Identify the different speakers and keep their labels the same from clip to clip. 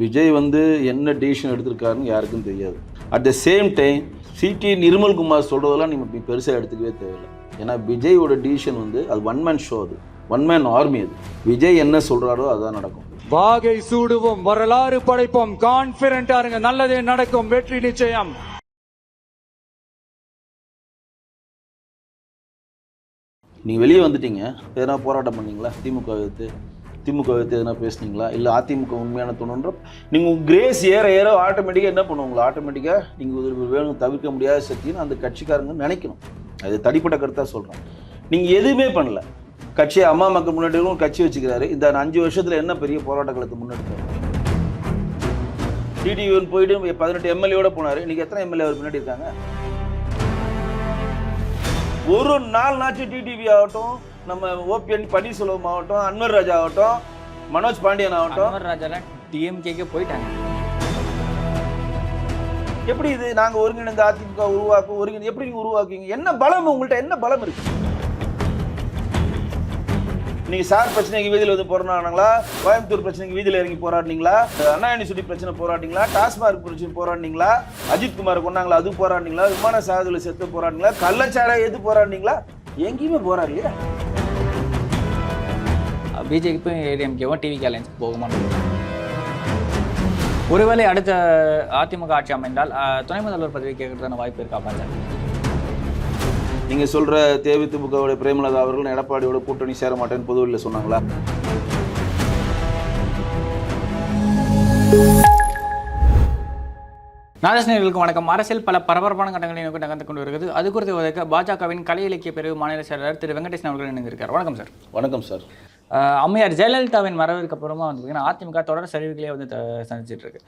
Speaker 1: விஜய் வந்து என்ன டிசிஷன் எடுத்திருக்காருன்னு யாருக்கும் தெரியாது. At the same time CD Nirmalkumar சொல்கிறதெல்லாம் நீங்கள் பெருசாக எடுத்துக்கவே தேவையில்லை. ஏன்னா விஜயோட டிசிஷன் வந்து அது ஒன் மேன் ஷோ, அது ஒன் மேன் ஆர்மி. அது விஜய் என்ன சொல்கிறாரோ அதுதான் நடக்கும்.
Speaker 2: வாகை சூடுவோம், வரலாறு படைப்போம், கான்பிடென்ட்டா இருங்க, நல்லதே நடக்கும், வெற்றி நிச்சயம்.
Speaker 1: நீங்கள் வெளியே வந்துட்டீங்க, எதனா போராட்டம் பண்ணீங்களா? திமுக எடுத்து எதனா பேசுனீங்களா? இல்லை அதிமுக உண்மையான தோணுன்ற நீங்கள் கிரேஸ் ஏற ஏற ஆட்டோமேட்டிக்காக என்ன பண்ணுவாங்களா? ஆட்டோமேட்டிக்காக நீங்கள் வேணும் தவிர்க்க முடியாத சக்தின்னு அந்த கட்சிக்காரங்க நினைக்கணும். அது தனிப்பட்ட கருத்தாக சொல்கிறேன். நீங்கள் எதுவுமே பண்ணல. கட்சியை அம்மா மக்கள் முன்னாடி கட்சி வச்சுக்கிறாரு. இந்த 5 வருஷத்தில் என்ன பெரிய போராட்டங்களுக்கு முன்னெடுத்தாரு? டிடிவின்னு போயிட்டு 18 எம்எல்ஏவோட போனார். இன்றைக்கி எத்தனை எம்எல்ஏ அவர் பின்னாடி இருக்காங்க? ஒரு நாள் நாச்சு டிடிவி ஆகட்டும், நம்ம ஓபிஎன் பன்னீர்செல்வம் ஆகட்டும், அன்வர் ராஜா ஆகட்டும், மனோஜ் பாண்டியன் ஆகட்டும்,
Speaker 3: அன்வர் ராஜாலாம் டிஎம்கேக்கு போயிட்டாங்க.
Speaker 1: எப்படி இது நாங்கள் ஒருங்கிணைந்த அதிமுக ஒருங்கிணைந்து எப்படி நீங்கள் உருவாக்குவீங்க? என்ன பலம் உங்கள்கிட்ட? என்ன பலம் இருக்கு? நீங்கள் சார் பிரச்சனைக்கு வீதியில் வந்து போராடினாங்களா? கோயம்புத்தூர் பிரச்சனைக்கு வீதியில் இறங்கி போராடினீங்களா? அண்ணா யூனிவர்சிட்டி பிரச்சனை போராடினீங்களா? டாஸ்மார்க் பிரச்சனை போராடினீங்களா? அஜித் குமார் கொண்டாங்களா, அது போராடினீங்களா? விமான சாதனை செத்து போராடினீங்களா? கள்ளச்சாரை எது போராடினீங்களா? எங்கேயுமே போராடலையா?
Speaker 3: பிஜேபிக்கும் ஏடிஎம்கேவும் டிவிகே அலையன்ஸ் போகுமா? ஒருவேளை அடுத்த அதிமுக ஆட்சி அமைந்தால் துணை முதல்வர் பதவி கேட்கறதுக்கான வாய்ப்பு இருக்கா பாஜக?
Speaker 1: நீங்கள் சொல்கிற தேமுதிகவுடைய பிரேமலதா அவர்கள் எடப்பாடியோட கூட்டணி சேர மாட்டேன்னு பொதுவெளியில் சொன்னாங்களா?
Speaker 3: நாதஸ்நேயர்களுக்கு வணக்கம். அரசியல் பல பரபரப்பான கட்டங்களை நோக்கி நகர்ந்து கொண்டு வருகிறது. அது குறித்து உதவிக்க பாஜகவின் கலை இலக்கிய பிரிவு மாநில செயலாளர் திரு வெங்கடேசன் அவர்கள் இணைந்திருக்கார். வணக்கம் சார்.
Speaker 1: வணக்கம் சார்.
Speaker 3: அம்மையார் ஜெயலலிதாவின் மறைவுக்கு அப்புறமா வந்து பார்த்தீங்கன்னா அதிமுக தொடர் சரிவுகளே வந்து சந்திச்சிட்டு இருக்கு.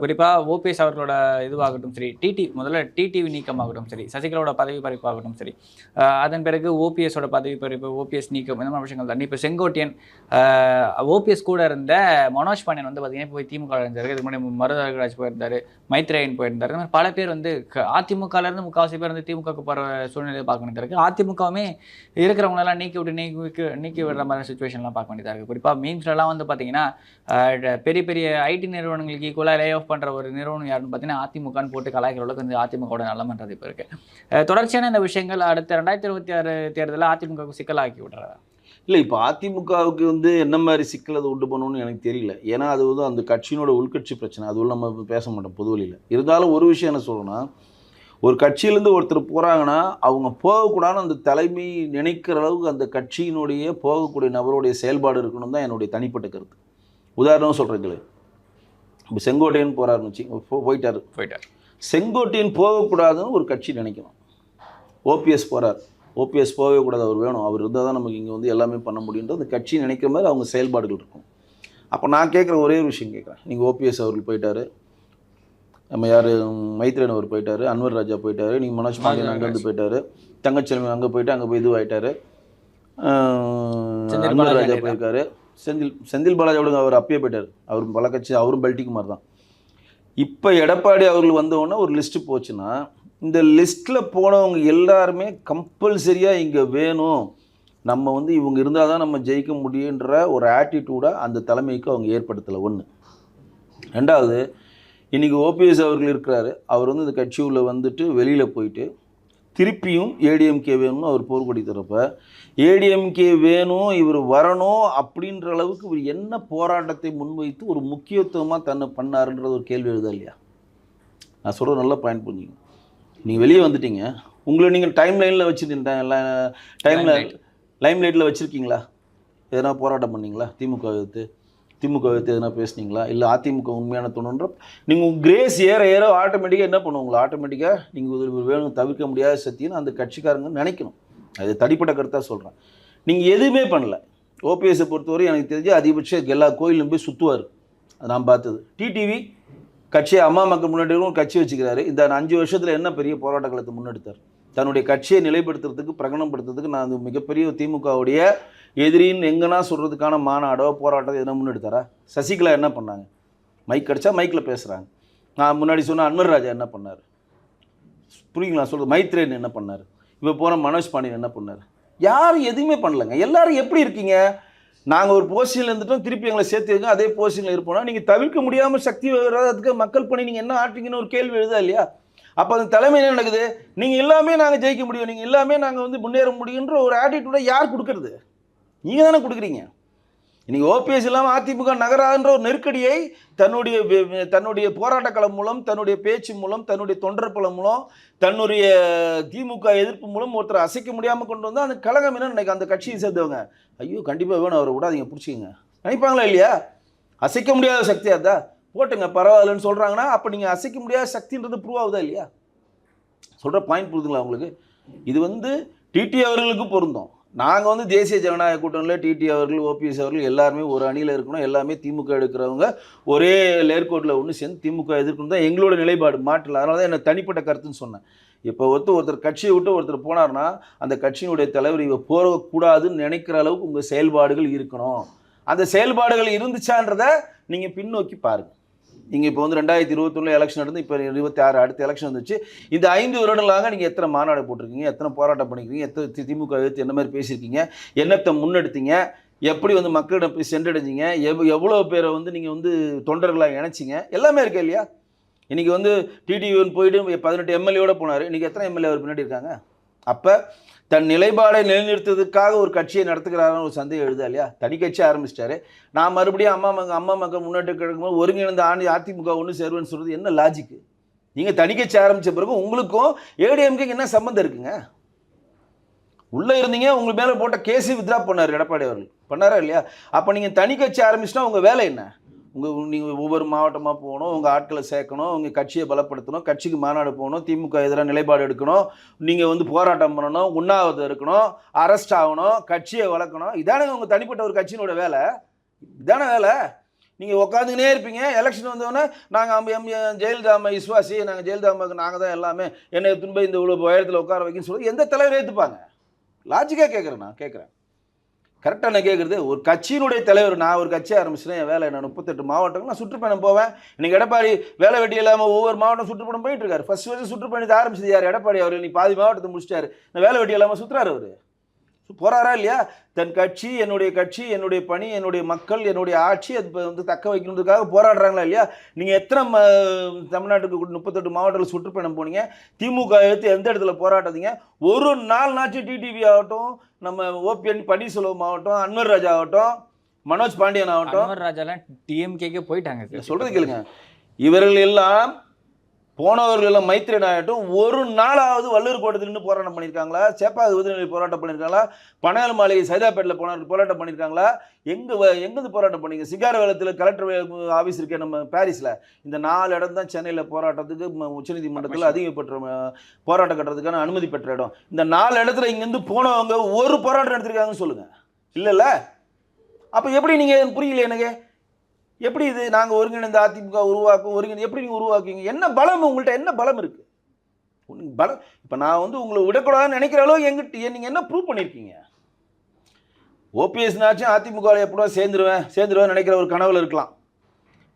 Speaker 3: குறிப்பாக ஓபிஎஸ் அவர்களோட இதுவாகட்டும் சரி, டிடிவி நீக்கமாகட்டும் சரி, சசிகலாவோட பதவி பறிப்பாகட்டும் சரி, அதன் பிறகு ஓபிஎஸோட பதவி பறிப்பு, ஓபிஎஸ் நீக்கம், இந்த மாதிரி விஷயங்கள் தான். இப்போ செங்கோட்டையன் ஓபிஎஸ் கூட இருந்த மனோஜ் பாண்டியன் வந்து பார்த்தீங்கன்னா போய் திமுக இருந்தார். இதுக்கு முன்னாடி மருதராஜ் போயிருந்தார், மைத்ரேயன் போயிருந்தார். இந்த மாதிரி பல பேர் வந்து அதிமுகலேருந்து முக்கால்வாசி பேர் வந்து திமுகவுக்கு போகிற சூழ்நிலையை பார்க்க வேண்டியது இருக்குது. அதிமுகவுமே இருக்கிறவங்களெல்லாம் நீக்கி விடுற மாதிரி சுச்சுவேஷன்லாம் பார்க்க வேண்டியதாக இருக்குது. குறிப்பாக மீன்ஸ்லாம் வந்து பார்த்தீங்கன்னா பெரிய பெரிய ஐடி நிறுவனங்களுக்கு ஈக்குவலாக லே ஆஃப் பண்ணுற ஒரு நிறுவனம் யாருன்னு பார்த்தீங்கன்னா அதிமுகன்னு போட்டு கலாய்க்கிற அளவுக்கு வந்து அதிமுகவோட நல்லமன்றது இப்போ இருக்குது. தொடர்ச்சியான இந்த விஷயங்கள் அடுத்த 2026 தேர்தலில் அதிமுகவுக்கு சிக்கலாக்கி விடுறாரா?
Speaker 1: இல்லை, இப்போ அதிமுகவுக்கு வந்து என்ன மாதிரி சிக்கல் அதை உண்டு பண்ணணும்னு எனக்கு தெரியல. ஏன்னா அது வந்து அந்த கட்சியினோட உள்கட்சி பிரச்சனை. அது நம்ம பேச மாட்டோம் பொதுவெளியில். இருந்தாலும் ஒரு விஷயம் என்ன சொல்லணும்னா, ஒரு கட்சியிலேருந்து ஒருத்தர் போகிறாங்கன்னா அவங்க போகக்கூடாதுன்னு அந்த தலைமை நினைக்கிற அளவுக்கு அந்த கட்சியினுடைய போகக்கூடிய நபருடைய செயல்பாடு இருக்கணும் தான் என்னுடைய தனிப்பட்ட கருத்து. உதாரணம் சொல்கிறீங்களே, இப்போ செங்கோட்டையன் போகிறாருன்னு வச்சு போயிட்டார். செங்கோட்டையன் போகக்கூடாதுன்னு ஒரு கட்சி நினைக்கணும். ஓபிஎஸ் போகிறார், ஓபிஎஸ் போகவே கூடாது, அவர் வேணும், அவர் இருந்தால் தான் நமக்கு இங்கே வந்து எல்லாமே பண்ண முடியுன்ற அந்த கட்சி நினைக்கிற மாதிரி அவங்க செயல்பாடுகள் இருக்கும். அப்போ நான் கேட்குற ஒரே ஒரு விஷயம் கேட்குறேன். நீங்கள் ஓபிஎஸ் அவர்கள் போயிட்டார், நம்ம யார் மைத்ரேயன் அவர் போயிட்டார், அன்வர் ராஜா போயிட்டார், நீங்கள் மனோஜ் பாண்டியன் அங்கேருந்து போயிட்டார், தங்கச்செல்வன் அங்கே போயிட்டு அங்கே போய் இதுவாகிட்டார், அன்வர் ராஜா போயிருக்காரு, செந்தில் பாலாஜியோட அவர் அப்பயே போயிட்டார். அவர் பல கட்சி, அவரும் பெல்டிக்குமார் தான். இப்போ எடப்பாடி அவர்கள் வந்தவுடனே ஒரு லிஸ்ட்டு போச்சுன்னா, இந்த லிஸ்ட்டில் போனவங்க எல்லாருமே கம்பல்சரியாக இங்கே வேணும், நம்ம வந்து இவங்க இருந்தால் தான் நம்ம ஜெயிக்க முடியுன்ற ஒரு ஆட்டிடியூடாக அந்த தலைமைக்கு அவங்க ஏற்படுத்தலை. ஒன்று. ரெண்டாவது, இன்றைக்கி ஓபிஎஸ் அவர்கள் இருக்கிறாரு, அவர் வந்து இந்த கட்சி உள்ள வந்துட்டு வெளியில் போயிட்டு திருப்பியும் ஏடிஎம்கே வேணும்னு அவர் போர்க்கொடி தரப்ப ஏடிஎம்கே வேணும், இவர் வரணும் அப்படின்ற அளவுக்கு இவர் என்ன போராட்டத்தை முன்வைத்து ஒரு முக்கியத்துவமாக தன்னை பண்ணாருன்றது ஒரு கேள்வி எழுதா இல்லையா? நான் சொல்கிறது நல்ல பாயிண்ட் புரிஞ்சுங்க. நீங்கள் வெளியே வந்துட்டீங்க, உங்களை நீங்கள் டைம் லைனில் வச்சுருந்தீங்க, லைம் லைட்டில் வச்சுருக்கீங்களா? எதனா போராட்டம் பண்ணிங்களா? திமுக எடுத்து எதனா பேசுனீங்களா? இல்லை அதிமுக உண்மையான தோணுன்ற நீங்கள் கிரேஸ் ஏற ஏற ஆட்டோமேட்டிக்காக என்ன பண்ணுவாங்களா? ஆட்டோமேட்டிக்காக நீங்கள் வேணும் தவிர்க்க முடியாத சக்தின்னு அந்த கட்சிக்காரங்க நினைக்கணும். அது தனிப்பட்ட கருத்தாக சொல்கிறேன். நீங்கள் எதுவுமே பண்ணல. ஓபிஎஸை பொறுத்தவரை எனக்கு தெரிஞ்சு அதிகபட்சம் எல்லா கோயிலும் போய் சுற்றுவார். அது நான் பார்த்தது. டிடிவி கட்சியை அம்மா மக்கள் முன்னாடி கட்சி வச்சுக்கிறாரு. இந்த 5 வருஷத்தில் என்ன பெரிய போராட்டங்களை முன்னெடுத்தார்? தன்னுடைய கட்சியை நிலைப்படுத்துறதுக்கு, பிரகடனப்படுத்துறதுக்கு நான் அந்த மிகப்பெரிய திமுகவுடைய எதிரின்னு எங்கன்னா சொல்கிறதுக்கான மாநாடோ போராட்டம் எதனா முன்னெடுத்தாரா? சசிகலா என்ன பண்ணாங்க? மைக் கிடச்சா மைக்கில் பேசுகிறாங்க. நான் முன்னாடி சொன்ன அன்வர் ராஜா என்ன பண்ணார்? புரியுங்களா சொல்கிறது? மைத்ரேயன் என்ன பண்ணார்? இப்போ போன மனோஜ் பாண்டியன் என்ன பண்ணார்? யாரும் எதுவுமே பண்ணலைங்க. எல்லோரும் எப்படி இருக்கீங்க? நாங்கள் ஒரு போஸ்டிங்கில் இருந்துட்டோம், திருப்பி எங்களை சேர்த்துங்க அதே போஸ்டிங்கில் இருப்போம்னா நீங்கள் தவிர்க்க முடியாமல் சக்தி வராதுக்கு மக்கள் பணி நீங்கள் என்ன ஆட்டுறீங்கன்னு ஒரு கேள்வி எழுதா இல்லையா? அப்போ அந்த தலைமை என்ன நடக்குது? நீங்கள் எல்லாமே நாங்கள் ஜெயிக்க முடியும், நீங்கள் எல்லாமே நாங்கள் வந்து முன்னேற முடியுன்ற ஒரு ஆட்டிடியூடை யார் கொடுக்கறது? நீங்கள் தானே கொடுக்குறீங்க. இன்னைக்கு ஓபிஎஸ் இல்லாமல் அதிமுக நகரான்ற ஒரு நெருக்கடியை தன்னுடைய போராட்ட களம் மூலம், தன்னுடைய பேச்சு மூலம், தன்னுடைய தொண்டர் பலம் மூலம், தன்னுடைய திமுக எதிர்ப்பு மூலம் ஒருத்தர் அசைக்க முடியாமல் கொண்டு வந்தால் அந்த கழகம் என்ன நினைக்க? அந்த கட்சியை சேர்ந்தவங்க ஐயோ கண்டிப்பாக வேணும் அவரை விடாதீங்க பிடிச்சிங்க நினைப்பாங்களா இல்லையா? அசைக்க முடியாத சக்தியாக இருந்தா போட்டுங்க பரவாயில்லன்னு சொல்கிறாங்கன்னா அப்போ நீங்கள் அசைக்க முடியாத சக்தின்றது ப்ரூவ் ஆகுதா இல்லையா? சொல்கிற பாயிண்ட் புரியுதுங்களா உங்களுக்கு? இது வந்து டிடி அவர்களுக்கு பொருந்தும். நாங்கள் வந்து தேசிய ஜனநாயக கூட்டணியில் டிடி அவர்கள், ஓபிஎஸ் அவர்கள் எல்லாருமே ஒரு அணியில் இருக்கணும், எல்லாமே திமுக எடுக்கிறவங்க ஒரே லேர்கோட்டில் ஒன்று சேர்ந்து திமுக எதிர்க்கணும் தான் எங்களோட நிலைப்பாடு, மாற்றல. அதனால தான் என்ன தனிப்பட்ட கருத்துன்னு சொன்னேன். இப்போ ஒருத்தர் கட்சியை விட்டு ஒருத்தர் போனார்னா அந்த கட்சியினுடைய தலைவர் இவ போகக்கூடாதுன்னு நினைக்கிற அளவுக்கு உங்கள் செயல்பாடுகள் இருக்கணும். அந்த செயல்பாடுகள் இருந்துச்சான்றதை நீங்கள் பின்னோக்கி பாருங்கள். நீங்கள் இப்போ வந்து 2021 எலெக்ஷன் நடந்து இப்போ 26 அடுத்த எலெக்ஷன் வந்துச்சு. இந்த 5 வருடங்களாக நீங்கள் எத்தனை மாநாடு போட்டிருக்கீங்க, எத்தனை போராட்டம் பண்ணிக்கிறீங்க, எத்தனை திமுக எடுத்து என்ன மாதிரி பேசியிருக்கீங்க, என்னத்தை முன்னெடுத்தீங்க, எப்படி வந்து மக்களிடம் போய் சென்றடைஞ்சிங்க, எவ்வளோ பேரை வந்து நீங்கள் வந்து தொண்டர்களாக இணைச்சிங்க, எல்லாமே இருக்கு இல்லையா? இன்றைக்கி வந்து டிடிவின்னு போயிட்டு 18 எம்எல்ஏவோட போனார். இன்றைக்கி எத்தனை எம்எல்ஏ அவர் பின்னாடி இருக்காங்க? அப்போ தன் நிலைப்பாடை நிலைநிறுத்துறதுக்காக ஒரு கட்சியை நடத்துகிறாருன்னு ஒரு சந்தேகம் எழுதா இல்லையா? தனி கட்சி ஆரம்பிச்சிட்டாரு. நான் மறுபடியும் அம்மா மக்கள் முன்னேற்ற கழகம் ஒருங்கிணைந்த அதிமுக ஒன்று சேருவேன்னு சொல்கிறது என்ன லாஜிக்கு? நீங்கள் தனி கட்சி ஆரம்பித்த பிறகு உங்களுக்கும் ஏடிஎம்கேக்கு என்ன சம்மந்தம் இருக்குங்க? உள்ளே இருந்தீங்க, உங்களுக்கு மேலே போட்ட கேஸு வித்ரா பண்ணார் எடப்பாடி அவர்கள், பண்ணாரா இல்லையா? அப்போ நீங்கள் தனி கட்சி ஆரம்பிச்சுன்னா உங்கள் வேலை என்ன? நீங்கள் ஒவ்வொரு மாவட்டமாக போகணும், உங்கள் ஆட்களை சேர்க்கணும், உங்கள் கட்சியை பலப்படுத்தணும், கட்சிக்கு மாநாடு போகணும், திமுக எதிராக நிலைப்பாடு எடுக்கணும், நீங்கள் வந்து போராட்டம் பண்ணணும், உண்ணாவிரதம் இருக்கணும், அரெஸ்ட் ஆகணும், கட்சியை வளர்க்கணும். இதானே உங்கள் தனிப்பட்ட ஒரு கட்சியினோட வேலை? இதானே வேலை? நீங்கள் உட்காந்துக்கினே இருப்பீங்க. எலெக்ஷன் வந்தோடனே நாங்கள் ஜெயலலிதா அம்மா விஸ்வாசி, நாங்கள் ஜெயலலிதா அம்மாவுக்கு நாங்கள் தான் எல்லாமே, என்னை துன்பை இந்த இவ்வளோ உயரத்தில் உட்கார வைக்கணும்னு சொல்லி எந்த தலைவரை ஏற்றுப்பாங்க? லாஜிக்காக கேட்குறேன், நான் கேட்குறேன், கரெக்டாக நான் கேட்குறது. ஒரு கட்சியினுடைய தலைவர், நான் ஒரு கட்சி ஆரம்பிச்சுன்னா என் வேலை நான் 38 மாவட்டங்கள் நான் சுற்றுப்பயணம் போவேன். இன்றைக்கி எடப்பாடி வேலை வெட்டி இல்லாமல் ஒவ்வொரு மாவட்டம் சுற்றுப்பயணம் போயிட்டு இருக்காரு. ஃபர்ஸ்ட் சுற்றுப்பயணத்தை ஆரம்பிச்சது யார்? எடப்பாடி அவர். நீ பாதி மாவட்டத்தை முடிச்சிட்டாரு, நான் வேலை வெட்டி இல்லாமல் சுற்றுறாரு அவர். போகிறாரா இல்லையா? தன் கட்சி, என்னுடைய பணி, என்னுடைய மக்கள், என்னுடைய ஆட்சி அது வந்து தக்க வைக்கணுன்றதுக்காக போராடுறாங்களா இல்லையா? நீங்கள் எத்தனை தமிழ்நாட்டுக்கு 38 மாவட்டத்தில் சுற்றுப்பயணம் போனீங்க? திமுக எடுத்து எந்த இடத்துல போராட்டத்தீங்க? ஒரு நாள் நாச்சு டிடிவி ஆகட்டும், நம்ம ஓபிஎன் பன்னீர்செல்வம் ஆகட்டும், அன்வர் ராஜா ஆகட்டும், மனோஜ் பாண்டியன் ஆகட்டும்,
Speaker 3: அன்வர் ராஜாலாம் டிஎம்கேக்கே போயிட்டாங்க.
Speaker 1: சொல்கிறது கேளுங்க. இவர்கள் எல்லாம் போனவர்கள் எல்லாம் மைத்திரன் ஆகட்டும் ஒரு நாளாவது வள்ளூர் கோட்டத்தில் நின்று போராட்டம் பண்ணியிருக்காங்களா? சேப்பாது விருதுநெல்வேலி போராட்டம் பண்ணியிருக்காங்களா? பனையால் மாளிகை சைதாப்பேட்டில் போராட்டம் பண்ணியிருக்காங்களா? எங்கேருந்து போராட்டம் பண்ணீங்க? சிகாரவேலத்தில் கலெக்டர் ஆஃபீஸ் இருக்கே நம்ம பாரிஸில். இந்த 4 இடம் தான் சென்னையில் போராட்டத்துக்கு உச்சநீதிமன்றத்தில் அதிகப்பட்ட போராட்டம் கட்டுறதுக்கான அனுமதி பெற்ற இடம். இந்த 4 இடத்துல இங்கேருந்து போனவங்க ஒரு போராட்டம் நடத்திருக்காங்கன்னு சொல்லுங்கள். இல்லைல்ல? அப்போ எப்படி நீங்கள் புரியல எனக்கு? எப்படி இது நாங்கள் ஒருங்கிணைந்த அதிமுக எப்படி நீங்கள் உருவாக்குவீங்க? என்ன பலம் உங்கள்கிட்ட? என்ன பலம் இருக்குது பலம்? இப்போ நான் வந்து உங்களை விடக்கூடாதுன்னு நினைக்கிற அளவுக்கு எங்கிட்ட நீங்கள் என்ன ப்ரூவ் பண்ணியிருக்கீங்க? ஓபிஎஸ்னாச்சும் அதிமுகவில் எப்படா சேர்ந்துருவேன் நினைக்கிற ஒரு கனவில் இருக்கலாம்.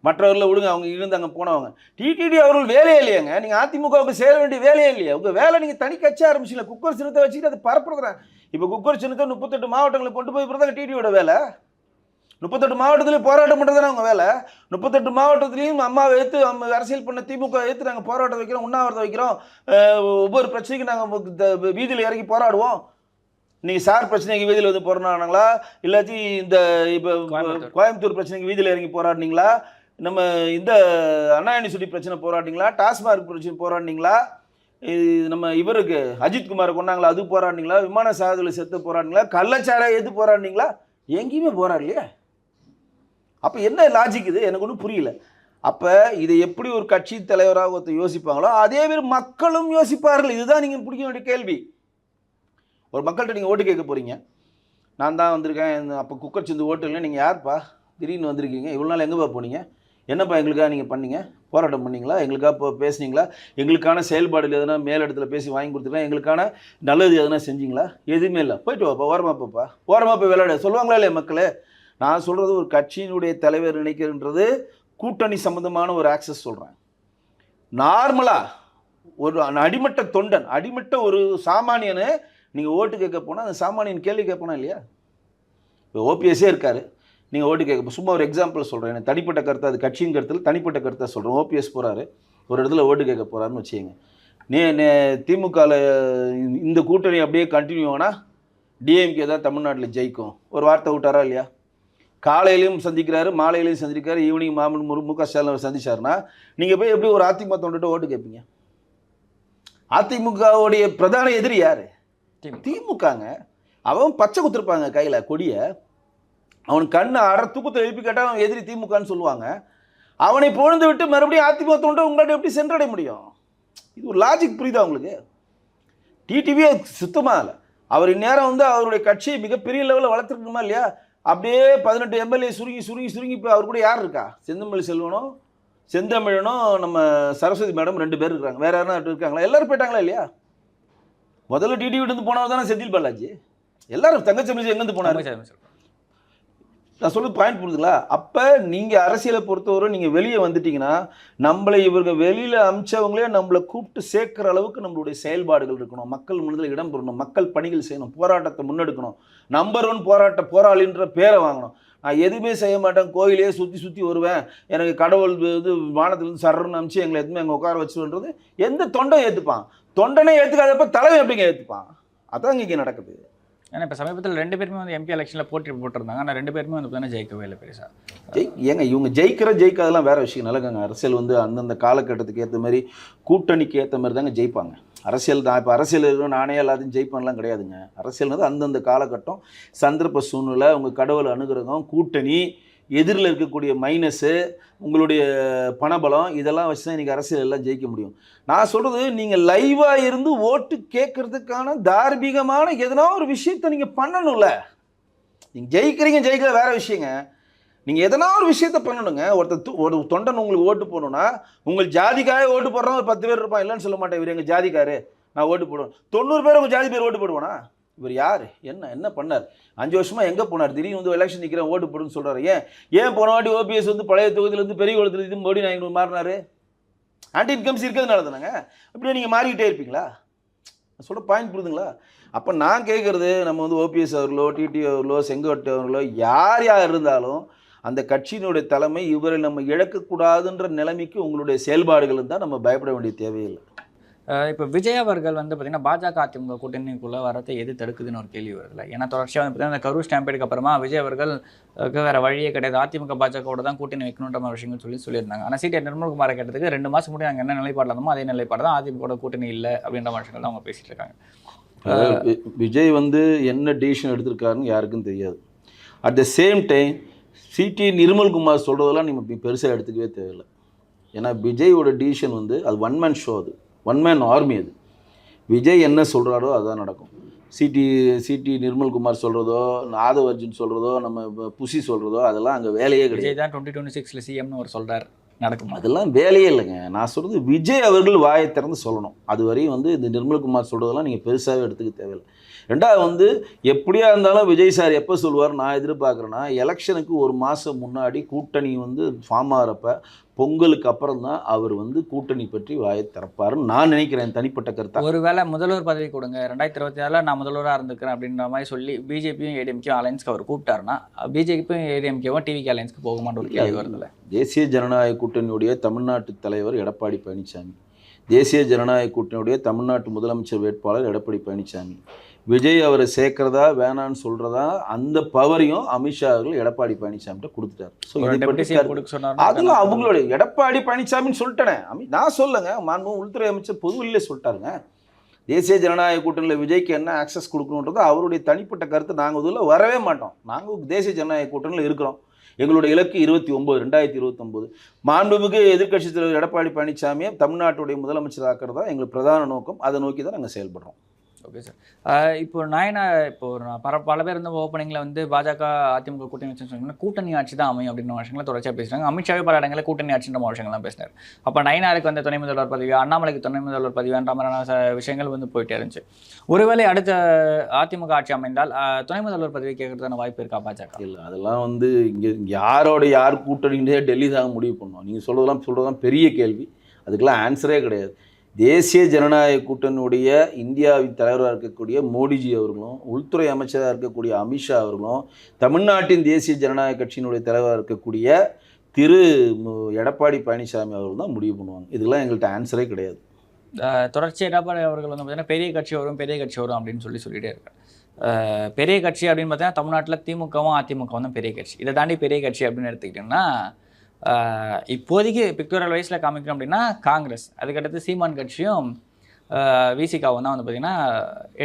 Speaker 1: மற்றவர்களை விடுங்க, அவங்க இருந்து அங்கே போனவங்க. டிடிடி அவர்கள் வேலையே இல்லையாங்க? நீங்கள் அதிமுகவுக்கு சேர வேண்டிய வேலையே இல்லையா? உங்கள் வேலை நீங்கள் தனி கட்சி ஆரம்பிச்சிங்களா? குக்கர் சின்னத்தை வச்சுக்கிட்டு அதை பரப்புறதுறேன். இப்போ குக்கர் சின்னத்தை 38 மாவட்டங்களை கொண்டு போய் போகிறதாங்க டிடியோட வேலை. 38 மாவட்டத்துலேயும் போராட்டம் பண்ணுறது தானே அவங்க வேலை. 38 மாவட்டத்துலேயும் அம்மாவை எடுத்து அரசியல் பண்ண திமுக எடுத்து நாங்கள் போராட்டம் வைக்கிறோம், உண்ணாவிரதம் வைக்கிறோம், ஒவ்வொரு பிரச்சனைக்கும் நாங்கள் வீதியில் இறங்கி போராடுவோம். நீங்கள் சார் பிரச்சனைக்கு வீதியில் வந்து போராடினாங்களா? இல்லாட்டி இந்த இப்போ கோயம்புத்தூர் பிரச்சனைக்கு வீதியில் இறங்கி போராடினீங்களா? நம்ம இந்த அண்ணா யூனிவர்சிட்டி பிரச்சனை போராடினீங்களா? டாஸ்மார்க் பிரச்சனை போராடினீங்களா? நம்ம இவருக்கு அஜித்குமாரை கொண்டாங்களா, அது போராடினீங்களா? விமான சாகதில் செத்து போராடினீங்களா? கள்ளச்சாரை எது போராடினீங்களா? எங்கேயுமே போராடலையே. அப்போ என்ன லாஜிக் இது? எனக்கு ஒன்றும் புரியல. அப்போ இதை எப்படி ஒரு கட்சி தலைவராக ஒருத்தர் யோசிப்பாங்களோ அதே மாதிரி மக்களும் யோசிப்பார்கள். இதுதான் நீங்கள் பிடிக்க வேண்டிய கேள்வி. ஒரு மக்கள்கிட்ட நீங்கள் ஓட்டு கேட்க போகிறீங்க, நான் தான் வந்திருக்கேன், அப்போ குக்கர் சிந்து ஓட்டு இல்லை, நீங்கள் யார்ப்பா திடீர்னு வந்திருக்கீங்க, இவ்வளோ நாள் எங்கேப்பா போனீங்க, என்னப்பா எங்களுக்காக நீங்கள் பண்ணீங்க, போராட்டம் பண்ணீங்களா, எங்களுக்காக இப்போ பேசுனீங்களா, எங்களுக்கான செயல்பாடுகள் எதனா மேலிடத்துல பேசி வாங்கி கொடுத்துருக்கலாம், எங்களுக்கான நல்லது எதனா செஞ்சீங்களா? எதுவுமே இல்லை. போயிட்டு வாப்பா, ஓரமாக போய் விளையாட சொல்லுவாங்களா இல்லையா மக்களே? நான் சொல்கிறது ஒரு கட்சியினுடைய தலைவர் நினைக்கிறன்றது கூட்டணி சம்மந்தமான ஒரு ஆக்சஸ் சொல்கிறேன். நார்மலாக ஒரு அடிமட்ட தொண்டன், அடிமட்ட ஒரு சாமானியனு நீங்கள் ஓட்டு கேட்க போனால் அந்த சாமானியன் கேள்வி கேட்போனா இல்லையா? இப்போ ஓபிஎஸ்ஸே இருக்கார், நீங்கள் ஓட்டு கேட்க சும்மா ஒரு எக்ஸாம்பிள் சொல்கிறேன், எனக்கு தனிப்பட்ட கருத்து, அது கட்சியின் கருத்தில் தனிப்பட்ட கருத்தை சொல்கிறேன். ஓபிஎஸ் போகிறாரு, ஒரு இடத்துல ஓட்டு கேட்க போகிறாருன்னு வச்சுக்கோங்க. திமுகவில் இந்த கூட்டணி அப்படியே கண்டினியூ ஆனால் டிஎம்கே தான் தமிழ்நாட்டில் ஜெயிக்கும் ஒரு வார்த்தை விட்டாரா இல்லையா? காலையிலையும் சந்திக்கிறாரு, மாலையிலையும் சந்திக்கிறாரு, ஈவினிங் மு க ஸ்டாலின் சந்திச்சாருன்னா நீங்கள் போய் எப்படி ஒரு அதிமுக தொண்டுட்டு ஓட்டு கேட்பீங்க? அதிமுகவுடைய பிரதான எதிரி யார்? திமுகங்க. அவன் பச்சை குத்துருப்பாங்க கையில் கொடியை, அவன் கண்ணை தூக்கத்தை எழுப்பி கேட்டால் அவன் எதிரி திமுகன்னு சொல்லுவாங்க. அவனை பொழுது விட்டு மறுபடியும் அதிமுக தொண்டை உங்கள்கிட்ட எப்படி சென்றடைய முடியும்? இது ஒரு லாஜிக் புரியுதா உங்களுக்கு? டிடிவியே சுத்தமாக இல்லை. அவர் இந்நேரம் வந்து அவருடைய கட்சியை மிகப்பெரிய லெவலில் வளர்த்துருக்கணுமா இல்லையா? அப்படியே 18 எம்எல்ஏ சுருங்கி இப்போ அவர் கூட யார் இருக்கா? செந்தமிழ் செல்வனும் செந்தமிழனும் நம்ம சரஸ்வதி மேடம் 2 பேர் இருக்காங்க. வேறு யாரும் இருக்காங்களா? எல்லோரும் போயிட்டாங்களா இல்லையா? முதல்ல டிடிவிட்டு போனவர் தானே செந்தில் பாலாஜி. எல்லாரும் தங்கச்சமிழ் எங்கேருந்து போனார்? நான் சொல்லுறது பாயிண்ட் புரியுதுங்களா? அப்போ நீங்கள் அரசியலை பொறுத்தவரை நீங்கள் வெளியே வந்துட்டீங்கன்னா நம்மளை இவங்க வெளியில் அமிச்சவங்களே நம்மளை கூப்பிட்டு சேர்க்குற அளவுக்கு நம்மளுடைய செயல்பாடுகள் இருக்கணும், மக்கள் மனதில் இடம் பெறணும், மக்கள் பணிகள் செய்யணும், போராட்டத்தை முன்னெடுக்கணும், நம்பர் 1 போராட்ட போராளின்ற பேரை வாங்கணும். நான் எதுவுமே செய்ய மாட்டேன், கோயிலே சுற்றி வருவேன், எனக்கு கடவுள் இது வானத்துலேருந்து சர்றன்னு அமிச்சு எங்களை எதுவுமே அங்கே உட்கார வச்சுன்றது எந்த தொண்டை ஏற்றுப்பான்? தொண்டனே ஏற்றுக்காதப்ப தலைமை எப்படிங்க ஏற்றுப்பான்? அதான் இங்கே நடக்குது.
Speaker 3: ஏன்னா இப்போ சமீபத்தில் 2 பேருமே வந்து எம்பி எலெக்ஷனில் போட்டிருந்தாங்க, ஆனால் 2 பேருமே வந்து பார்த்தீங்கன்னா ஜெயிக்கவே இல்லை பெருசாக.
Speaker 1: ஏங்க இவங்க ஜெயிக்காதெல்லாம் வேறு விஷயம். நல்லங்க அரசியல் வந்து அந்தந்த காலகட்டத்துக்கு ஏற்ற மாதிரி கூட்டணிக்கு ஏற்ற மாதிரி தாங்க ஜெயிப்பாங்க. அரசியல் தான் இப்போ அரசியல் இருக்கணும் நானே எல்லாத்தையும் ஜெயிப்பான்லாம் கிடையாதுங்க. அரசியல்னது அந்தந்த காலகட்டம், சந்தர்ப்ப சூழ்நிலை, உங்கள் கடவுள் அனுகிரகம், கூட்டணி, எதிரில் இருக்கக்கூடிய மைனஸு, உங்களுடைய பணபலம், இதெல்லாம் வச்சு தான் இன்றைக்கி அரசியல் எல்லாம் ஜெயிக்க முடியும். நான் சொல்கிறது, நீங்கள் லைவாக இருந்து ஓட்டு கேட்குறதுக்கான தார்மீகமான எதனா ஒரு விஷயத்தை நீங்கள் பண்ணணும்ல. நீங்கள் ஜெயிக்கல வேறு விஷயங்க. நீங்கள் எதனா ஒரு விஷயத்த பண்ணணுங்க. ஒரு தொண்டன் உங்களுக்கு ஓட்டு போடணும்னா உங்கள் ஜாதிக்காக ஓட்டு போடுறோம், ஒரு 10 பேர் இருப்பான், இல்லைன்னு சொல்ல மாட்டேன் இவர் எங்கள் ஜாதிக்காரு நான் ஓட்டு போடுவேன். 90 பேர் உங்கள் ஜாதி பேர் ஓட்டு போடுவானா? இவர் யார், என்ன பண்ணார், 5 வருஷமாக எங்கே போனார், திடீர்னு வந்து எலெக்ஷன் நிற்கிறேன் ஓட்டு போடுன்னு சொல்கிறாரு. ஏன் போன வாட்டி ஓபிஎஸ் வந்து பழைய தொகுதியிலேருந்து பெரிய குளத்தில் இது மோடி நாயகன் மாறினார்? ஆன்டி இன்கம்ஸ் இருக்கிறதுனால தானேங்க. இப்படியே நீங்கள் மாறிக்கிட்டே இருப்பீங்களா? சொல்ல பாயிண்ட் புரியுதுங்களா? அப்போ நான் கேட்குறது, நம்ம வந்து ஓபிஎஸ் அவர்களோ டிடி அவர்களோ செங்கோட்டை அவர்களோ யார் இருந்தாலும் அந்த கட்சியினுடைய தலைமை இவரை நம்ம இழக்கக்கூடாதுன்ற நிலைமைக்கு உங்களுடைய செயல்பாடுகள் இருந்தால் நம்ம பயப்பட வேண்டிய தேவையில்லை.
Speaker 3: இப்போ விஜய் அவர்கள் வந்து பார்த்தீங்கன்னா பாஜக அதிமுக கூட்டணிக்குள்ளே வரத்தை எது தடுக்குதுன்னு ஒரு கேள்வி வருதுல்ல. ஏன்னா தொடர்ச்சியாக வந்து பார்த்தீங்கன்னா அந்த கரூர் ஸ்டாம்பேடுக்கு அப்புறமா விஜய் அவர்கள் வேறு வழியே கிடையாது, அதிமுக பாஜகவோட தான் கூட்டணி வைக்கணுன்ற மாதிரி விஷயங்கள் சொல்லியிருந்தாங்க. ஆனால் சிடி நிர்மல்குமாரை கேட்டதுக்கு 2 மாதம் முன்னாடி அங்கே என்ன நிலைப்பாடு இருந்தோமோ அதே நிலைப்பாடு தான், அதிமுக கூட்டணி இல்லை அப்படின்ற விஷயங்கள் தான் அவங்க பேசிகிட்டு இருக்காங்க.
Speaker 1: விஜய் வந்து என்ன டிசிஷன் எடுத்திருக்காருன்னு யாருக்கும் தெரியாது. At the same time CD Nirmalkumar சொல்கிறதெல்லாம் நீங்கள் பெருசாக எடுத்துக்கவே தேவையில்லை. ஏன்னா விஜயோட டிசிஷன் வந்து அது 1 மேன் ஷோ, அது 1 மேன் ஆர்மி. அது விஜய் என்ன சொல்கிறாரோ அதுதான் நடக்கும். சிடி நிர்மல்குமார் சொல்கிறதோ, ஆதவ் அர்ஜுன் சொல்கிறதோ, நம்ம புசி சொல்கிறதோ அதெல்லாம் அங்கே வேலையே கிடையாது.
Speaker 3: விஜய் தான் 2026 சிஎம்னு அவர் சொல்கிறார், நடக்கும்.
Speaker 1: அதெல்லாம் வேலையே இல்லைங்க. நான் சொல்கிறது விஜய் அவர்கள் வாயை திறந்து சொல்லணும். அது வரையும் வந்து இந்த நிர்மல்குமார் சொல்கிறதெல்லாம் நீங்கள் பெருசாகவே எடுத்துக்க தேவையில்லை. 2வது வந்து எப்படியா இருந்தாலும் விஜய் சார் எப்போ சொல்லுவார் நான் எதிர்பார்க்குறேன்னா, எலெக்ஷனுக்கு 1 மாதம் முன்னாடி கூட்டணி வந்து ஃபார்ம் ஆகிறப்ப பொங்கலுக்கு அப்புறம் தான் அவர் வந்து கூட்டணி பற்றி வாயை திறப்பாருன்னு நான் நினைக்கிறேன், தனிப்பட்ட கருத்தாக.
Speaker 3: ஒருவேளை முதல்வர் பதவி கொடுங்க, 2026 நான் முதல்வராக இருந்துக்கிறேன் அப்படின்ற மாதிரி சொல்லி பிஜேபியும் ஏடிஎம்கேயும் அலைன்ஸ்க்கு அவர் கூப்பிட்டாருன்னா பிஜேபியும் ஏடிஎம்கேவும் டிவிகே அலைன்ஸ்க்கு போக மாட்டோம் ஒரு கேள்வி வருதுல்ல.
Speaker 1: தேசிய ஜனநாயக கூட்டணியுடைய தமிழ்நாட்டு தலைவர் எடப்பாடி பழனிசாமி, தேசிய ஜனநாயக கூட்டணியுடைய தமிழ்நாட்டு முதலமைச்சர் வேட்பாளர் எடப்பாடி பழனிசாமி, விஜய் அவரை சேர்க்கிறதா வேணான்னு சொல்கிறதா அந்த பவரையும் அமித்ஷா அவர்கள் எடப்பாடி பழனிசாமிகிட்ட கொடுத்துட்டார். ஸோ இதை பற்றி அதெல்லாம் அவங்களுடைய எடப்பாடி பழனிசாமின்னு சொல்லிட்டேனே, நான் சொல்லுங்க, மாண்பு உள்துறை அமைச்சர் பொதுவெளியிலே சொல்லிட்டாருங்க. தேசிய ஜனநாயக கூட்டணியில் விஜய்க்கு என்ன ஆக்சஸ் கொடுக்கணுன்றது அவருடைய தனிப்பட்ட கருத்து. நாங்கள் இதில் வரவே மாட்டோம். நாங்கள் தேசிய ஜனநாயக கூட்டணியில் இருக்கிறோம். எங்களுடைய இலக்கு 2029 மாண்புமிகு எதிர்க்கட்சித் தலைவர் எடப்பாடி பழனிசாமியை தமிழ்நாட்டுடைய முதலமைச்சர் ஆக்கிறதா எங்களுக்கு பிரதான நோக்கம். அதை நோக்கி தான் நாங்கள் செயல்படுறோம்.
Speaker 3: Okay sir. இப்போ பல பேர் வந்து ஓப்பனிங்கில் வந்து பாஜக அதிமுக கூட்டணி வச்சுன்னு சொன்னீங்கன்னா கூட்டணி ஆட்சி தான் அமையும் அப்படின்ற விஷயங்களை தொடர்ச்சியாக பேசுகிறாங்க. அமித்ஷாவே பல இடங்களில் கூட்டணி ஆட்சின்ற விஷயங்கள்லாம் பேசினார். அப்போ நயினாருக்கு வந்து துணை முதல்வர் பதவி, அண்ணாமலைக்கு துணை முதல்வர் பதவின்ற மாதிரியான விஷயங்கள் வந்து போயிட்டே இருந்துச்சு. ஒருவேளை அடுத்த அதிமுக ஆட்சி அமைந்தால் துணை முதல்வர் பதவி கேட்கறதுக்கான வாய்ப்பு இருக்கா பாஜக?
Speaker 1: இல்லை, அதெல்லாம் வந்து இங்கே யார் கூட்டணின்றே டெல்லி தான் முடிவு பண்ணுவோம். நீங்கள் சொல்கிறதெல்லாம் பெரிய கேள்வி, அதுக்கெல்லாம் ஆன்சரே கிடையாது. தேசிய ஜனநாயக கூட்டணியுடைய இந்தியாவின் தலைவராக இருக்கக்கூடிய மோடிஜி அவர்களும், உள்துறை அமைச்சராக இருக்கக்கூடிய அமித்ஷா அவர்களும், தமிழ்நாட்டின் தேசிய ஜனநாயக கட்சியினுடைய தலைவராக இருக்கக்கூடிய திரு எடப்பாடி பழனிசாமி அவர்கள் தான் முடிவு பண்ணுவாங்க. இதெல்லாம் எங்கள்கிட்ட ஆன்சரே கிடையாது.
Speaker 3: தொடர்ச்சி எடப்பாடி அவர்கள் வந்து பார்த்தீங்கன்னா பெரிய கட்சி வரும் அப்படின்னு சொல்லிட்டே இருக்காரு. பெரிய கட்சி அப்படின்னு பார்த்தீங்கன்னா தமிழ்நாட்டில் திமுகவும் அதிமுகவும் தான் பெரிய கட்சி. இதை தாண்டி பெரிய கட்சி அப்படின்னு எடுத்துக்கிட்டிங்கன்னா இப்போதைக்கு பிக்டோரியல் வயசில் காமிக்கணும் அப்படின்னா காங்கிரஸ், அதுக்கடுத்து சீமான் கட்சியும் விசிகாவும் தான் வந்து பார்த்திங்கன்னா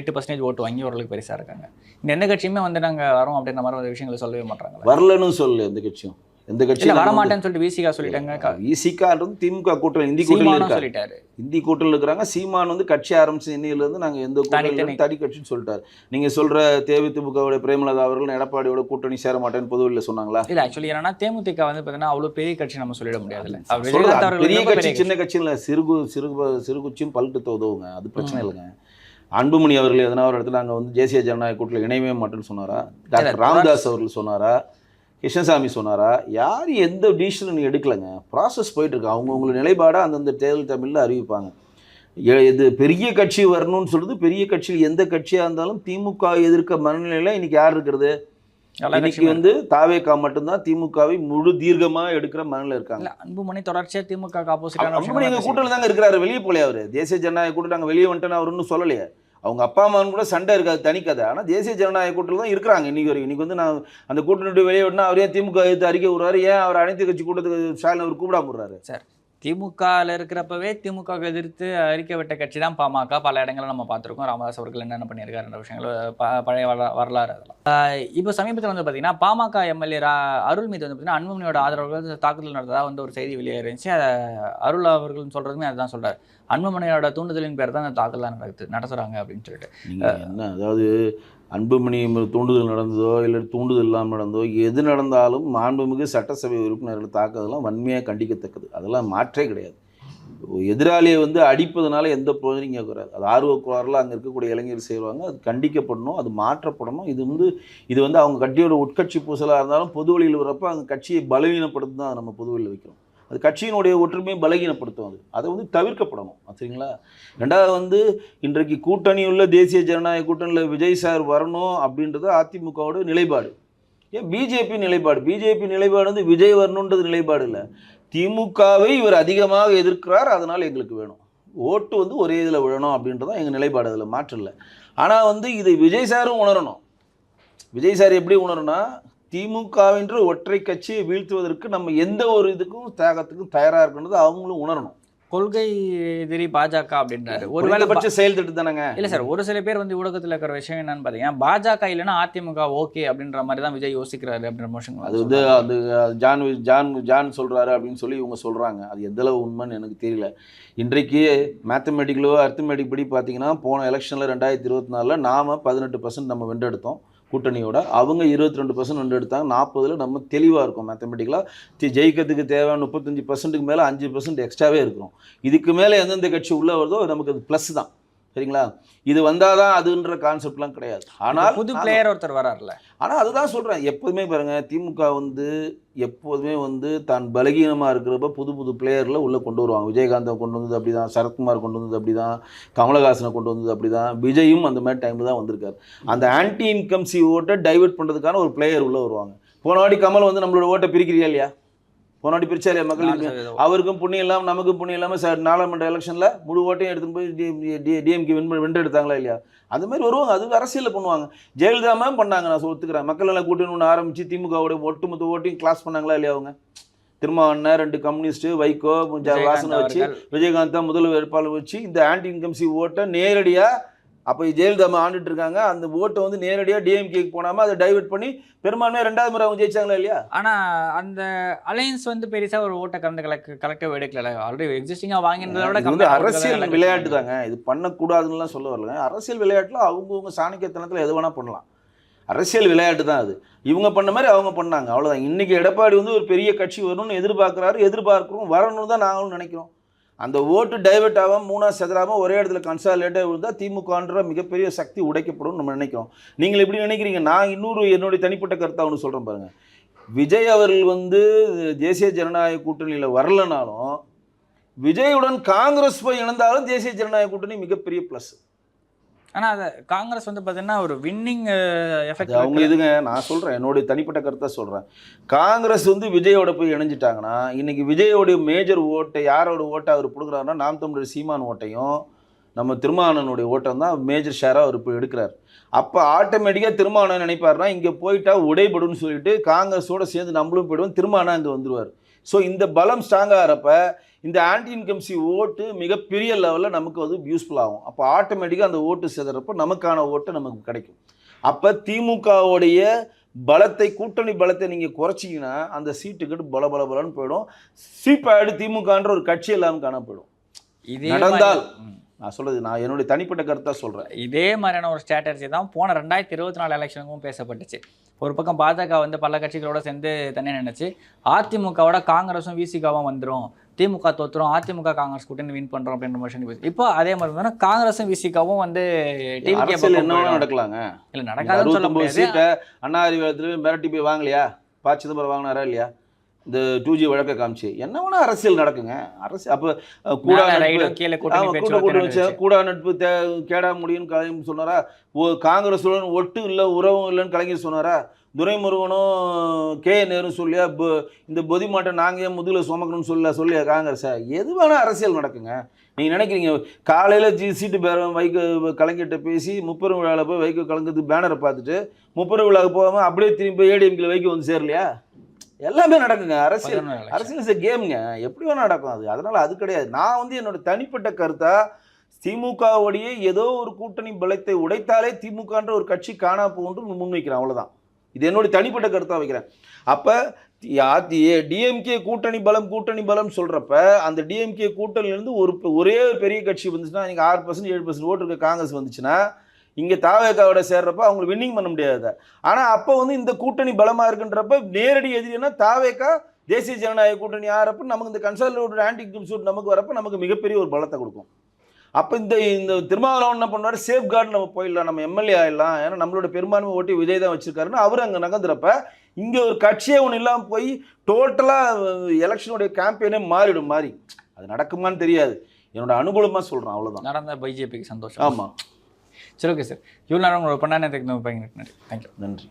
Speaker 3: 8% ஓட்டு வாங்கி ஓரளவுக்கு பெருசாக இருக்காங்க. இந்த எந்த கட்சியுமே வந்து நாங்கள் வரோம் அப்படின்ற மாதிரி ஒரு விஷயங்களை சொல்லவே மாட்டாங்க.
Speaker 1: வரலன்னு சொல்லு எந்த கட்சியும், எந்த கட்சியும்
Speaker 3: வரமாட்டேன்னு சொல்லிட்டு விசிகா சொல்லிட்டாங்க.
Speaker 1: விசிகான்றது திமுக கூட்டணி, இந்தி கூட்டணியில்
Speaker 3: சொல்லிட்டாரு.
Speaker 1: இந்தி கூட்டணியில் இருக்கிறாங்க. சீமான் வந்து கட்சி ஆரம்பிச்ச இன்னிலிருந்து நாங்கள் எந்த கூட்டணியிலும் தனி கட்சின்னு சொல்லிட்டாரு. நீங்கள் சொல்கிற தேமுதிகவுடைய பிரேமலதா அவர்கள் எடப்பாடியோட கூட்டணி சேர மாட்டேன்னு பொதுவெளியில் சொன்னாங்களா? இல்லை,
Speaker 3: ஆக்சுவலி என்னன்னா தேமுதிக வந்து பார்த்தீங்கன்னா அவ்வளோ பெரிய கட்சி நம்ம சொல்லிட முடியாது.
Speaker 1: பெரிய கட்சி சின்ன கட்சி இல்லை, சிறு குச்சியும் பல்ட்டு உதவுங்க, அது பிரச்சனை இல்லைங்க. அன்புமணி அவர்கள் எதனா ஒரு இடத்துல நாங்கள் வந்து தேசிய ஜனநாயக கூட்டணியில் இணையவே மாட்டேன்னு சொன்னாரா? டாக்டர் ராமதாஸ் அவர்கள் சொன்னாரா? கிருஷ்ணசாமி சொன்னாரா? யார் எந்த டிசிஷனும் எடுக்கலைங்க. ப்ராசஸ் போயிட்டுருக்கு. அவங்கவுங்களோட நிலைப்பாடை அந்தந்த தேர்தல் தமிழில் அறிவிப்பாங்க. இது பெரிய கட்சி வரணும்னு சொல்கிறது, பெரிய கட்சியில் எந்த கட்சியாக இருந்தாலும் திமுக எதிர்க்க மனநிலையில் இன்றைக்கி யார் இருக்கிறது? இன்னைக்கு வந்து தாவேகா மட்டும்தான் திமுகவை முழு தீர்க்கமாக எடுக்கிற மனநிலை இருக்காங்க.
Speaker 3: அன்புமணி தொடர்ச்சியாக திமுக ஆப்போசிட்
Speaker 1: எங்கள் கூட்டத்தில் தாங்க இருக்கிறாரு, வெளியே போலையே அவர். தேசிய ஜனநாயக கூட்டம் நாங்கள் வெளியே வந்துட்டோன்னு அவர் இன்னும் சொல்லலையே. அவங்க அப்பா அம்மாவும் கூட சண்டை இருக்காது, தனிக்கதை. ஆனால் தேசிய ஜனநாயக கூட்டத்தில் தான் இருக்கிறாங்க இன்றைக்கி வரைக்கும். இன்றைக்கி வந்து நான் அந்த கூட்டணி வெளியே விடனா அவர் ஏன் திமுக எடுத்து அறிக்கை விடுறாரு? ஏன் அவர் அனைத்து கட்சி கூட்டத்துக்கு ஸ்டாலின் அவர் கூப்பிடாம விடுறாரு? சார்,
Speaker 3: திமுகவில் இருக்கிறப்பவே திமுக எதிர்த்து அறிக்கை விட்ட கட்சி தான் பாமக. பல இடங்களில் நம்ம பார்த்துருக்கோம் ராமதாஸ் அவர்கள் என்னென்ன பண்ணியிருக்காருன்ற விஷயங்கள் பழைய வரலாறு. அதெல்லாம் இப்போ சமீபத்தில் வந்து பார்த்தீங்கன்னா பாமக எம்எல்ஏ அருள் மீது வந்து பார்த்தீங்கன்னா அன்புமணியோட ஆதரவுகள் தாக்குதல் நடந்ததாக வந்து ஒரு செய்தி வெளியே இருந்துச்சு. அருள் அவர்கள் சொல்கிறதுமே அதுதான் சொல்கிறார். அன்புமணியோட தூண்டுதலின் பேர் தான் அந்த தாக்குதலாம் நடத்துகிறாங்க அப்படின்னு சொல்லிட்டு.
Speaker 1: என்ன, அதாவது அன்புமணி தூண்டுதல் நடந்ததோ இல்லை தூண்டுதல் இல்லாமல் நடந்ததோ எது நடந்தாலும் மாண்புமிகு சட்டசபை உறுப்பினர்கள் தாக்குதலாம் வன்மையாக கண்டிக்கத்தக்கது. அதெல்லாம் மாற்றே கிடையாது. எதிராளியை வந்து அடிப்பதனால எந்த பிரயோஜனம் கேட்குறாரு. அது ஆர்வக்குறாரில் அங்கே இருக்கக்கூடிய இளைஞர்கள் செய்வாங்க. அது கண்டிக்கப்படணும், அது மாற்றப்படணும். இது வந்து அவங்க கட்சியோட உட்கட்சி பூசலாக இருந்தாலும் பொது வழியில் வரப்போ அந்த கட்சியை பலவீனப்படுத்தி தான் நம்ம பொது வழியில் வைக்கிறோம். அது கட்சியினுடைய ஒற்றுமையை பலகீனப்படுத்தும். அதை வந்து தவிர்க்கப்படணும். சரிங்களா? ரெண்டாவது வந்து இன்றைக்கு கூட்டணியுள்ள தேசிய ஜனநாயக கூட்டணியில் விஜய் சார் வரணும் அப்படின்றது அதிமுகவோட நிலைப்பாடு. ஏன் பிஜேபி நிலைப்பாடு? பிஜேபி நிலைப்பாடு வந்து விஜய் வரணுன்றது நிலைப்பாடு இல்லை. திமுகவை இவர் அதிகமாக எதிர்க்கிறார், அதனால் எங்களுக்கு வேணும் ஓட்டு வந்து ஒரே இதில் விழணும் அப்படின்றதான் எங்கள் நிலைப்பாடு. அதில் மாற்றம் இல்லை. ஆனால் வந்து இதை விஜய் சாரும் உணரணும். விஜய் சார் எப்படி உணரணும்னா, திமுகவின்ற ஒற்றை கட்சியை வீழ்த்துவதற்கு நம்ம எந்த ஒரு இதுக்கும் தியாகத்துக்கும் தயாராக இருக்கணும்னு அவங்களும் உணரணும்.
Speaker 3: கொள்கை எதிரி பாஜக அப்படின்றாரு.
Speaker 1: ஒருவேளை பட்ச செயல் திட்டு தானங்க.
Speaker 3: இல்லை சார், ஒரு சில பேர் வந்து ஊடகத்தில் இருக்கிற விஷயம் என்னன்னு பார்த்தீங்கன்னா பாஜக இல்லைன்னா அதிமுக ஓகே அப்படின்ற மாதிரி தான் விஜய் யோசிக்கிறாரு அப்படின்ற மோஷன்.
Speaker 1: அது வந்து அது ஜான் சொல்கிறாரு அப்படின்னு சொல்லி இவங்க சொல்கிறாங்க. அது எந்தளவு உண்மைன்னு எனக்கு தெரியல. இன்றைக்கு மேத்தமெட்டிக்கலோ அர்த்தமெட்டிக் படி பார்த்தீங்கன்னா போன எலெக்ஷனில் 2024 நாம் 18% நம்ம வென்றெடுத்தோம் கூட்டணியோட. அவங்க 22% வென்றெடுத்தாங்க. 40 நம்ம தெளிவாக இருக்கும். மேத்தமெட்டிக்கலாக ஜெயிக்கிறதுக்கு தேவையான 35%க்கு மேலே 5% எக்ஸ்ட்ராவே இருக்கிறோம். இதுக்கு மேலே எந்தெந்த கட்சி உள்ளே வருதோ நமக்கு அது ப்ளஸ் தான். சரிங்களா? இது வந்தால் தான் அதுன்ற கான்செப்ட்லாம் கிடையாது. ஆனால்
Speaker 3: புது பிளேயர் ஒருத்தர் வராருல.
Speaker 1: ஆனால் அதுதான் சொல்கிறேன். எப்போதுமே பாருங்கள், திமுக வந்து எப்போதுமே வந்து தான் பலகீனமாக இருக்கிறப்ப புது பிளேயரில் உள்ளே கொண்டு வருவாங்க. விஜயகாந்தை கொண்டு வந்தது அப்படி தான், சரத்குமார் கொண்டு வந்தது அப்படி தான், கமலஹாசனை கொண்டு வந்தது அப்படி தான், விஜயும் அந்த மாதிரி டைமில் தான் வந்திருக்காரு. அந்த ஆன்டி இன்கம்சி ஓட்டை டைவெர்ட் பண்ணுறதுக்கான ஒரு பிளேயர் உள்ளே வருவாங்க. போன வாட்டி கமல் வந்து நம்மளோட ஓட்டை பிரிக்கிறியா இல்லையா? போனாடி பிரிச்சா இல்லையா மக்களுக்கு? அவருக்கும் புண்ணியம் இல்லாமல் நமக்கும் புண்ணியம் இல்லாமல் நாடாளுமன்ற எலெக்ஷனில் முழு ஓட்டையும் எடுத்துன்னு போய் டிஎம்கே வென்றெடுத்தாங்களா இல்லையா? அது மாதிரி வருவாங்க. அது அரசியலில் பண்ணுவாங்க. ஜெயலலிதா மேம் பண்ணாங்க, நான் ஒத்துக்கிறேன். மக்கள் எல்லாம் கூட்டணி ஒன்று ஆரம்பித்து திமுகவோட ஒட்டுமொத்த ஓட்டையும் கிளாஸ் பண்ணாங்களா இல்லையா? அவங்க திருமாவண்ணன் 2 கம்யூனிஸ்ட்டு வைகோ வாசனை வச்சு விஜயகாந்த் தான் முதல் வேட்பாளர் வச்சு இந்த ஆன்டி இன்கம்சி ஓட்டை நேரடியாக அப்போ ஜெயலலிதா ஆண்டுட்டு இருக்காங்க. அந்த ஓட்டை வந்து நேரடியாக டிஎம்கேக்கு போனாமல் அதை டைவெர்ட் பண்ணி பெரும்பான்மையாக 2வது முறை அவங்க ஜெயிச்சாங்களா இல்லையா?
Speaker 3: ஆனால் அந்த அலையன்ஸ் வந்து பெருசாக ஒரு ஓட்டை கலெக்டிவ் எடுக்கல. ஆல்ரெடி எக்ஸிஸ்டிங்காக வாங்கினதை விட
Speaker 1: வந்து அரசியல் விளையாட்டு தாங்க. இது பண்ணக்கூடாதுன்னுலாம் சொல்ல வரலங்க. அரசியல் விளையாட்டில் அவங்கவுங்க சாணக்கியத்தனத்தில் எது வேணால் பண்ணலாம். அரசியல் விளையாட்டு தான் அது. இவங்க பண்ண மாதிரி அவங்க பண்ணாங்க, அவ்வளோதான். இன்றைக்கி எடப்பாடி வந்து ஒரு பெரிய கட்சி வரணும்னு எதிர்பார்க்குறோம், வரணும்னு தான் நாங்களும் நினைக்கிறோம். அந்த ஓட்டு டைவெர்ட் ஆகாமல் 3 செதறாமல் ஒரே இடத்துல கன்சாலிடேட்டாக இருந்தால் திமுகன்ற மிகப்பெரிய சக்தி உடைக்கப்படும் நம்ம நினைக்கிறோம். நீங்கள் எப்படி நினைக்கிறீங்க? நான் என்னுடைய தனிப்பட்ட கருத்தாக ஒன்று சொல்கிறேன் பாருங்கள். விஜய் அவர்கள் வந்து தேசிய ஜனநாயக கூட்டணியில் வரலனாலும் விஜயுடன் காங்கிரஸ் போய் இணைந்தாலும் தேசிய ஜனநாயக கூட்டணி மிகப்பெரிய ப்ளஸ்.
Speaker 3: ஆனா அது காங்கிரஸ் வந்து பாத்தீங்கன்னா ஒரு வின்னிங் எஃபெக்ட்
Speaker 1: அவங்க இதுங்க, நான் சொல்றேன், என்னுடைய தனிப்பட்ட கருத்தை சொல்றேன். காங்கிரஸ் வந்து விஜயோட போய் இணைஞ்சிட்டாங்கன்னா இன்னைக்கு விஜயோடைய மேஜர் ஓட்டை யாரோட ஓட்டை அவர் கொடுக்குறாருன்னா நாம் தமிழர் சீமான் ஓட்டையும் நம்ம திருமாவளவனுடைய ஓட்டம் தான் மேஜர் ஷேராக அவர் இப்போ எடுக்கிறார். அப்போ ஆட்டோமேட்டிக்காக திருமாவளவன் நினைப்பாருன்னா இங்கே போயிட்டா உடைபடுன்னு சொல்லிட்டு காங்கிரஸோடு சேர்ந்து நம்மளும் போயிடுவோம், திருமாவளவன் இங்கே வந்துடுவார். ஸோ இந்த பலம் ஸ்ட்ராங்காக ஆகிறப்ப இந்த ஆன்டி இன்கம்சி ஓட்டு மிகப்பெரிய லெவலில் நமக்கு வந்து யூஸ்ஃபுல் ஆகும். அப்போ ஆட்டோமேட்டிக்காக அந்த ஓட்டு சேர்றப்போ நமக்கான ஓட்டு நமக்கு கிடைக்கும். அப்போ திமுகவுடைய பலத்தை, கூட்டணி பலத்தை நீங்கள் குறைச்சிங்கன்னா அந்த சீட்டுக்கிட்டு பலன்னு போயிடும். சீப்பாயிடு திமுகன்ற ஒரு கட்சி எல்லாம் காண போயிடும்.
Speaker 3: இதே
Speaker 1: நடந்தால் நான் சொல்றது, நான் என்னுடைய தனிப்பட்ட கருத்தா சொல்றேன்.
Speaker 3: இதே மாதிரியான ஒரு ஸ்ட்ராட்டஜி தான் போன 2024 எலெக்ஷனுக்கும் பேசப்பட்டுச்சு. ஒரு பக்கம் பாஜக வந்து பல கட்சிகளோட சேர்ந்து தனியாக நினைச்சு அரசியலோட காங்கிரஸும் விசிகாவும் வந்துடும், திமுக தோத்துரும், அதிமுக காங்கிரஸ் கூட்டணி வின் பண்றோம் அப்படின்ற மாதிரி. இப்போ அதே மாதிரி தான் காங்கிரஸும் விசிகாவும் வந்து
Speaker 1: என்ன நடக்கலாங்க,
Speaker 3: இல்ல நடக்காதுன்னு சொல்ல முடியாது.
Speaker 1: அண்ணா அறிவாலயத்துல மிரட்டி போய் வாங்கலையா, ப. சிதம்பரம் வாங்கினாரா இல்லையா, இந்த 2G வழக்க காமிச்சு என்ன வேணா அரசியல் நடக்குங்க. அரசியல் அப்போ கூடா நட்பு கேடா முடியும்னு கலைஞர் சொன்னாரா, காங்கிரஸுடன் ஒட்டு இல்லை உறவும் இல்லைன்னு கலைஞர் சொன்னாரா, துரைமுருகனும் கே நேரு சொல்லியா, இந்த பொதி மாட்டை நாங்கள் ஏன் முதுகில் சுமக்கணும்னு சொல்லியா காங்கிரஸை. எது வேணால் அரசியல் நடக்குங்க. நீங்கள் நினைக்கிறீங்க காலையில் சீட்டு பேரம் வைகோ கலைஞர்கிட்ட பேசி 30 விழாவில் போய் வைகோ கலங்கிறது பேனரை பார்த்துட்டு 30 விழாவுக்கு போகாமல் அப்படியே திரும்பி ஏடிஎம்கில் வைகோ வந்து சேரலையா? எல்லாமே நடக்குங்க. அரசியல் இஸ் எ கேமுங்க, எப்படி வேணால் நடக்கும் அது. அதனால் அது கிடையாது. நான் வந்து என்னோட தனிப்பட்ட கருத்தா திமுகவுடைய ஏதோ ஒரு கூட்டணி பலத்தை உடைத்தாலே திமுகன்ற ஒரு கட்சி காணா போகும்னு முன்வைக்கிறேன், அவ்வளோதான். இது என்னுடைய தனிப்பட்ட கருத்தாக வைக்கிறேன். அப்போ டிஎம்கே கூட்டணி பலம் சொல்கிறப்ப அந்த டிஎம்கே கூட்டணியிலேருந்து ஒரே பெரிய கட்சி வந்துச்சுன்னா, நீங்கள் 6% 7% ஓட்டு இருக்க காங்கிரஸ் வந்துச்சுன்னா, இங்கே தாவேக்காவோட சேர்றப்ப அவங்களை வின்னிங் பண்ண முடியாது. ஆனால் அப்போ வந்து இந்த கூட்டணி பலமாக இருக்குன்றப்ப நேரடி எதிரினா தாவேக்கா தேசிய ஜனநாயக கூட்டணி ஆகிறப்ப நமக்கு இந்த கன்சாலிடேட்டட் ஆன்டி இன்கம்சி நமக்கு வரப்போ நமக்கு மிகப்பெரிய ஒரு பலத்தை கொடுக்கும். அப்போ இந்த திருமாவளவன் என்ன பண்ணுவார், சேஃப் கார்டு நம்ம போயிடலாம், நம்ம எம்எல்ஏ ஆகிடலாம், ஏன்னா நம்மளோட பெரும்பான்மை ஓட்டி விஜய் தான் வச்சிருக்காருன்னு அவர் அங்கே நகர்ந்துறப்ப இங்கே ஒரு கட்சியே ஒன்று இல்லாமல் போய் டோட்டலாக எலெக்ஷனுடைய கேம்பெயினே மாறிடும். மாறி அது நடக்குமான்னு தெரியாது, என்னோட அனுகூலமாக சொல்கிறேன், அவ்வளோதான்.
Speaker 3: நடந்த பிஜேபிக்கு சந்தோஷம்.
Speaker 1: ஆமாம்,
Speaker 3: சரி, ஓகே சார். இவ்வளோ நேரம் உங்களோட பண்ணானே தேங்க்யூ.
Speaker 1: நன்றி.